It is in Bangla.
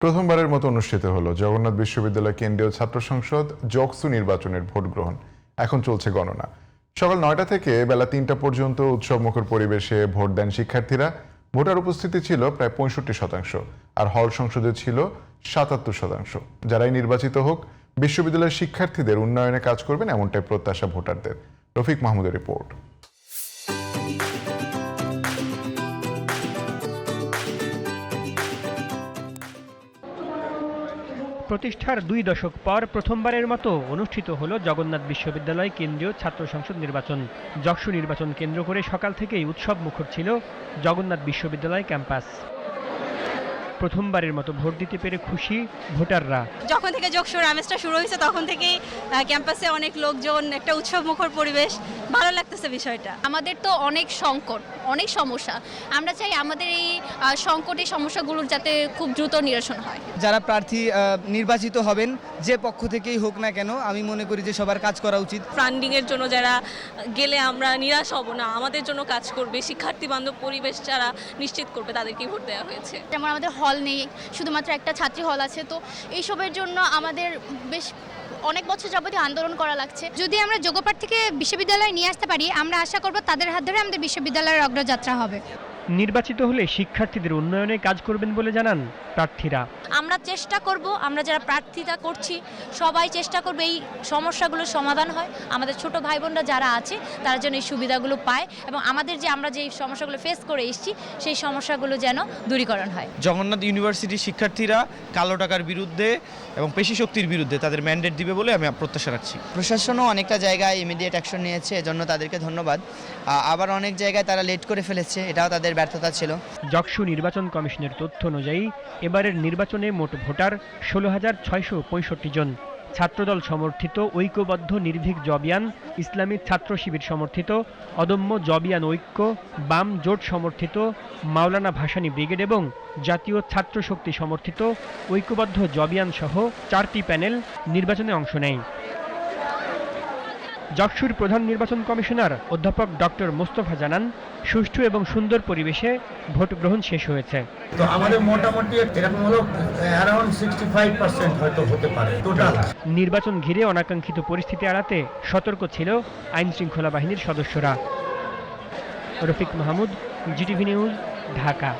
প্রথমবারের মতো অনুষ্ঠিত হলো জগন্নাথ বিশ্ববিদ্যালয় কেন্দ্রীয় ছাত্র সংসদ জকসু নির্বাচনের ভোট গ্রহণ। এখন চলছে গণনা। সকাল ৯টা থেকে বেলা ৩টা পর্যন্ত উৎসবমুখর পরিবেশে ভোট দেন শিক্ষার্থীরা। ভোটার উপস্থিতি ছিল প্রায় ৬৫%, আর হল সংসদে ছিল ৭৭%। যারাই নির্বাচিত হোক, বিশ্ববিদ্যালয়ের শিক্ষার্থীদের উন্নয়নে কাজ করবেন এমনটাই প্রত্যাশা ভোটারদের। রফিক মাহমুদের রিপোর্ট। প্রতিষ্ঠার ২ দশক পর প্রথমবারের মতো অনুষ্ঠিত হলো জগন্নাথ বিশ্ববিদ্যালয় কেন্দ্রীয় ছাত্র সংসদ নির্বাচন। জকসু নির্বাচন কেন্দ্র করে সকাল থেকেই উৎসব মুখর ছিল জগন্নাথ বিশ্ববিদ্যালয় ক্যাম্পাস। প্রথমবারের মতো ভোট দিতে পেরে খুশি ভোটাররা। যখন থেকে জকসুর আমেজটা শুরু হয়েছে তখন থেকেই ক্যাম্পাসে অনেক লোকজন, একটা উৎসব মুখর পরিবেশ, ভালো লাগতেছে বিষয়টা। আমাদের তো অনেক সংকট, অনেক সমস্যা। আমরা চাই আমাদের এই সংকটের সমস্যাগুলোর যাতে খুব দ্রুত নিরসন হয়। যারা প্রার্থী নির্বাচিত হবেন, যে পক্ষ থেকেই হোক না কেন, আমি মনে করি যে সবার কাজ করা উচিত। ফান্ডিংয়ের জন্য যারা গেলে আমরা নিরাশ হব না, আমাদের জন্য কাজ করবে, শিক্ষার্থী বান্ধব পরিবেশ যারা নিশ্চিত করবে তাদেরকেই ভোট দেওয়া হয়েছে। যেমন আমাদের হল নেই, শুধুমাত্র একটা ছাত্রী হল আছে, তো এইসবের জন্য আমাদের বেশ অনেক বছর যাবতীয় আন্দোলন করা লাগছে। যদি আমরা যোগ্য প্রার্থীকে বিশ্ববিদ্যালয়ে নিয়ে আসতে পারি, আমরা আশা করব তাদের হাত ধরে আমাদের বিশ্ববিদ্যালয়ের অগ্রযাত্রা হবে। নির্বাচিত হলে শিক্ষার্থীদের উন্নয়নে কাজ করবেন বলে জানান প্রার্থীরা। আমরা চেষ্টা করব, আমরা যারা প্রার্থিতা করছি সবাই চেষ্টা করবে এই সমস্যাগুলোর সমাধান হয়, আমাদের ছোট ভাই বোনরা যারা আছে তারা যেন এই সুবিধাগুলো পায়, এবং আমাদের যে আমরা যে সমস্যাগুলো ফেস করে এসেছি সেই সমস্যাগুলো যেন দূরীকরণ হয়। জগন্নাথ ইউনিভার্সিটির শিক্ষার্থীরা কালো টাকার বিরুদ্ধে এবং পেশি শক্তির বিরুদ্ধে তাদের ম্যান্ডেট দিবে বলে আমি প্রত্যাশা রাখছি। প্রশাসনও অনেকটা জায়গায় ইমিডিয়েট অ্যাকশন নিয়েছে, এজন্য তাদেরকে ধন্যবাদ। আবার অনেক জায়গায় তারা লেট করে ফেলেছে, এটাও তাদের ব্যর্থতা ছিল। জকসু নির্বাচন কমিশনের তথ্য অনুযায়ী এবারের নির্বাচনে মোট ভোটার ১৬,৬৬৫ জন। ছাত্রদল সমর্থিত ঐক্যবদ্ধ নির্ভীক জবিয়ান, ইসলামী ছাত্র শিবির সমর্থিত অদম্য জবিয়ান ঐক্য, বাম জোট সমর্থিত মাওলানা ভাসানী ব্রিগেড এবং জাতীয় ছাত্র শক্তি সমর্থিত ঐক্যবদ্ধ জবিয়ান সহ 4টি প্যানেল নির্বাচনে অংশ নেয়। জকসুর প্রধান নির্বাচন কমিশনার অধ্যাপক ডক্টর মোস্তফা জানান, সুষ্ঠু এবং সুন্দর পরিবেশে ভোট গ্রহণ শেষ হয়েছে। তো আমাদের মোটামুটি এরকম হলো অ্যারাউন্ড 65% হয়তো হতে পারে টোটাল। নির্বাচন ঘিরে অনাকাঙ্ক্ষিত পরিস্থিতি এড়াতে সতর্ক ছিল আইন শৃঙ্খলা বাহিনীর সদস্যরা। Rafiq Mahmud, GTV news, Dhaka.